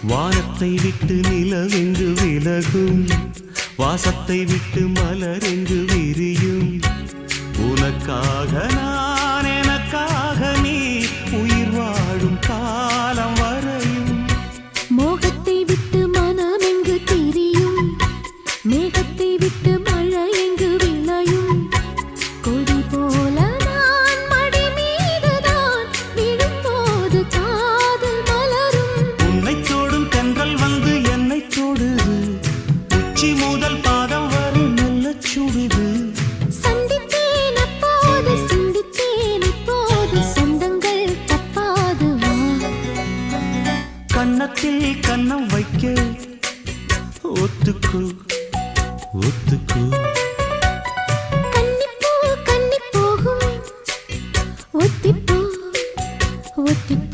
வானத்தை விட்டு நிலவென்று விலகும், வாசத்தை விட்டு மலரென்று விரியும். உனக்காக நான், எனக்காக நீ, உயிர் வாழும் காலம் வரையும். மோகத்தை விட்டு மனம் எங்கு திரியும், மேகத்தை விட்டு மழை எங்கு விளையும். கொடி போல நான் மடி மீதுதான் விழும்போது காதல் மலரும். உன்னை தோடும் தென்றல் வந்து என்னை தொடுது, உச்சி முதல் பாதம் வரை நல்ல சுடுது. சந்தித்தேன் அப்போது, சிந்தித்தேன் இப்போது, சொந்தங்கள் தப்பாது வா. கன்னத்தில் கன்னம் வைக்க ஒத்துக்கு ஒத்துக்கு. கன்னிப்பூ கன்னி போகும், ஒத்திப்போ ஒத்திப்போ.